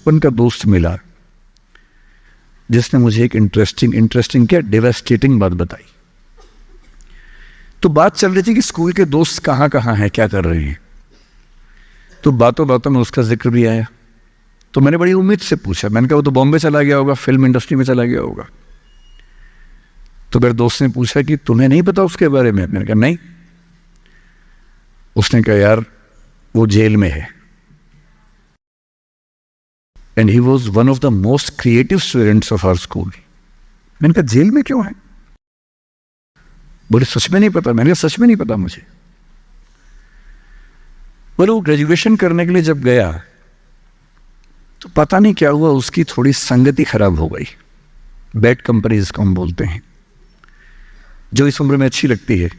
बचपन का दोस्त मिला जिसने मुझे एक इंटरेस्टिंग क्या डेवास्टेटिंग बात बताई। तो बात चल रही थी कि स्कूल के दोस्त कहाँ कहाँ हैं, क्या कर रहे हैं। तो बातों बातों में उसका जिक्र भी आया। तो मैंने बड़ी उम्मीद से पूछा, मैंने कहा वो तो बॉम्बे चला गया होगा, फिल्म इंडस्ट्री में चला गया होगा। तो मेरे दोस्त ने पूछा कि तुम्हें नहीं पता उसके बारे में? मैंने कहा नहीं। उसने कहा यार वो जेल में है, and he was one of the most creative students of our school. मैंने कहा जेल में क्यों है? बोले सच में नहीं पता। मैंने कहा सच में नहीं पता मुझे। बोले वो ग्रेजुएशन करने के लिए जब गया तो पता नहीं क्या हुआ, उसकी थोड़ी संगति खराब हो गई। बैड कंपनी जिसको हम बोलते हैं, जो इस उम्र में अच्छी लगती है,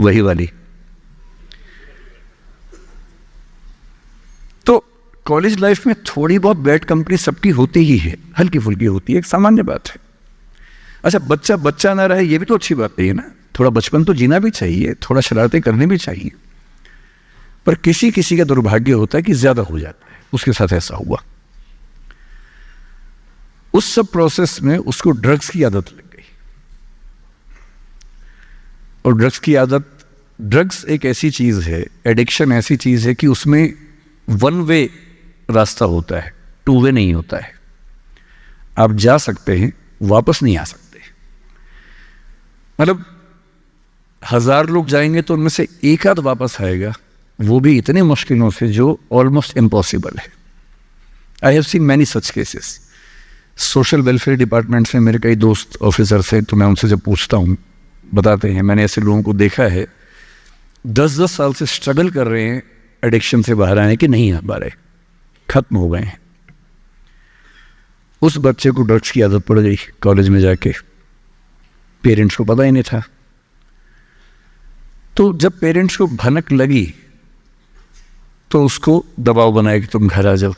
वही वाली। तो कॉलेज लाइफ में थोड़ी बहुत बैड कंपनी सबकी होती ही है, हल्की फुल्की होती है, एक सामान्य बात है। अच्छा, बच्चा बच्चा ना रहे ये भी तो अच्छी बात नहीं है ना। थोड़ा बचपन तो जीना भी चाहिए, थोड़ा शरारतें करनी भी चाहिए। पर किसी किसी का दुर्भाग्य होता है कि ज्यादा हो जाता है। उसके साथ ऐसा हुआ। उस सब प्रोसेस में उसको ड्रग्स की आदत लग गई। और ड्रग्स की आदत, ड्रग्स एक ऐसी चीज है, एडिक्शन ऐसी चीज है कि उसमें वन वे रास्ता होता है, टू वे नहीं होता है। आप जा सकते हैं, वापस नहीं आ सकते। मतलब 1000 लोग जाएंगे तो उनमें से एक आध वापस आएगा, वो भी इतने मुश्किलों से जो ऑलमोस्ट इम्पॉसिबल है। I have seen many such cases. Social welfare department से मेरे कई दोस्त ऑफिसर से, तो मैं उनसे जब पूछता हूँ बताते हैं, मैंने ऐसे लोगों को देखा है 10-10 साल से स्ट्रगल कर रहे हैं एडिक्शन से बाहर आने की, नहीं आ पा रहे, खत्म हो गए हैं। उस बच्चे को ड्रग्स की आदत पड़ गई कॉलेज में जाके, पेरेंट्स को पता ही नहीं था। तो जब पेरेंट्स को भनक लगी तो उसको दबाव बनाया कि तुम घर आ जाओ।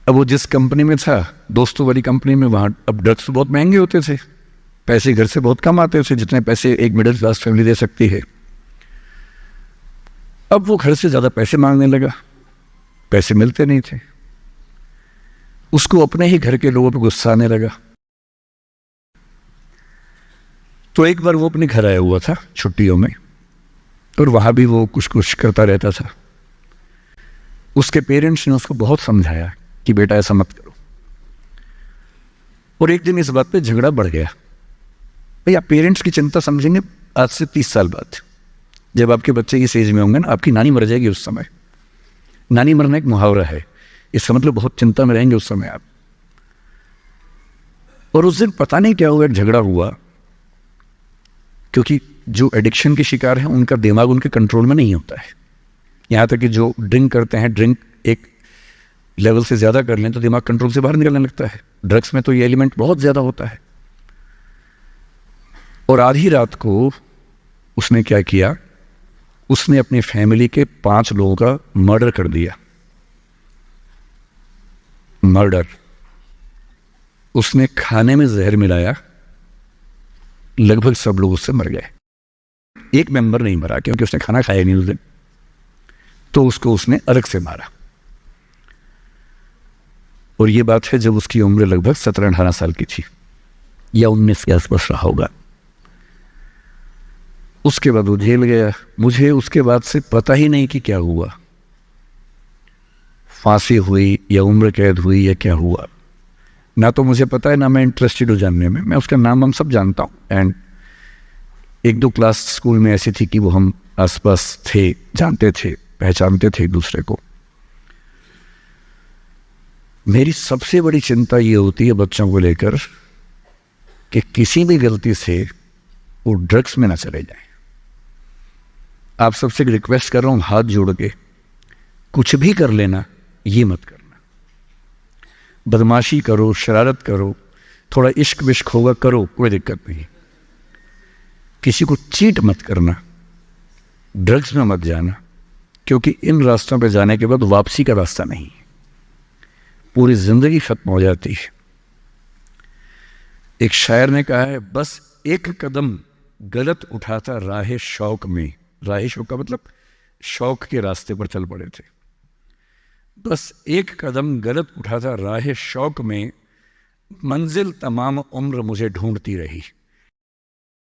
अब वो जिस कंपनी में था, दोस्तों वाली कंपनी में, वहां अब ड्रग्स बहुत महंगे होते थे, पैसे घर से बहुत कम आते थे, जितने पैसे एक मिडिल क्लास फैमिली दे सकती है। अब वो घर से ज्यादा पैसे मांगने लगा, पैसे मिलते नहीं थे। उसको अपने ही घर के लोगों पर गुस्सा आने लगा। तो एक बार वो अपने घर आया हुआ था छुट्टियों में, और वहां भी वो कुछ कुछ करता रहता था। उसके पेरेंट्स ने उसको बहुत समझाया कि बेटा ऐसा मत करो। और एक दिन इस बात पे झगड़ा बढ़ गया। भैया पेरेंट्स की चिंता समझेंगे आज से 30 साल बाद, जब आपके बच्चे की एज में होंगे ना, आपकी नानी मर जाएगी उस समय। नानी मरना एक मुहावरा है, इसका मतलब बहुत चिंता में रहेंगे उस समय आप। और उस दिन पता नहीं क्या हुआ, झगड़ा हुआ, क्योंकि जो एडिक्शन के शिकार हैं उनका दिमाग उनके कंट्रोल में नहीं होता है। यहाँ तक कि जो ड्रिंक करते हैं, ड्रिंक एक लेवल से ज़्यादा कर लें तो दिमाग कंट्रोल से बाहर निकलने लगता है। ड्रग्स में तो ये एलिमेंट बहुत ज़्यादा होता है। और आधी रात को उसने क्या किया, उसने अपनी फैमिली के 5 लोगों का मर्डर कर दिया। मर्डर। उसने खाने में जहर मिलाया, लगभग सब लोग उससे मर गए। एक मेंबर नहीं मरा क्योंकि उसने खाना खाया नहीं उस दिन, तो उसको उसने अलग से मारा। और ये बात है जब उसकी उम्र लगभग 17-18 साल की थी, या 19 के आसपास रहा होगा। उसके बाद वो जेल गया। मुझे उसके बाद से पता ही नहीं कि क्या हुआ, फांसी हुई या उम्र कैद हुई या क्या हुआ, ना तो मुझे पता है, ना मैं इंटरेस्टेड हूँ जानने में। मैं उसका नाम हम सब जानता हूँ, एंड 1-2 क्लास स्कूल में ऐसी थी कि वो हम आसपास थे, जानते थे, पहचानते थे एक दूसरे को। मेरी सबसे बड़ी चिंता ये होती है बच्चों को लेकर कि किसी भी गलती से वो ड्रग्स में ना चले जाएं। आप सबसे रिक्वेस्ट कर रहा हूं हाथ जोड़ के, कुछ भी कर लेना, ये मत करना। बदमाशी करो, शरारत करो, थोड़ा इश्क विश्क होगा करो, कोई दिक्कत नहीं। किसी को चीट मत करना, ड्रग्स में मत जाना, क्योंकि इन रास्तों पे जाने के बाद वापसी का रास्ता नहीं है, पूरी जिंदगी खत्म हो जाती है। एक शायर ने कहा है, बस एक कदम गलत उठाता राहे शौक में, राहे शौक का मतलब शौक के रास्ते पर चल पड़े थे। बस एक कदम गलत उठा था राह शौक में, मंजिल तमाम उम्र मुझे ढूंढती रही।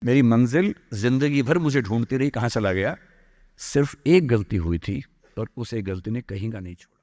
मेरी मंजिल जिंदगी भर मुझे ढूंढती रही, कहाँ चला गया? सिर्फ एक गलती हुई थी और उस एक गलती ने कहीं का नहीं छोड़ा।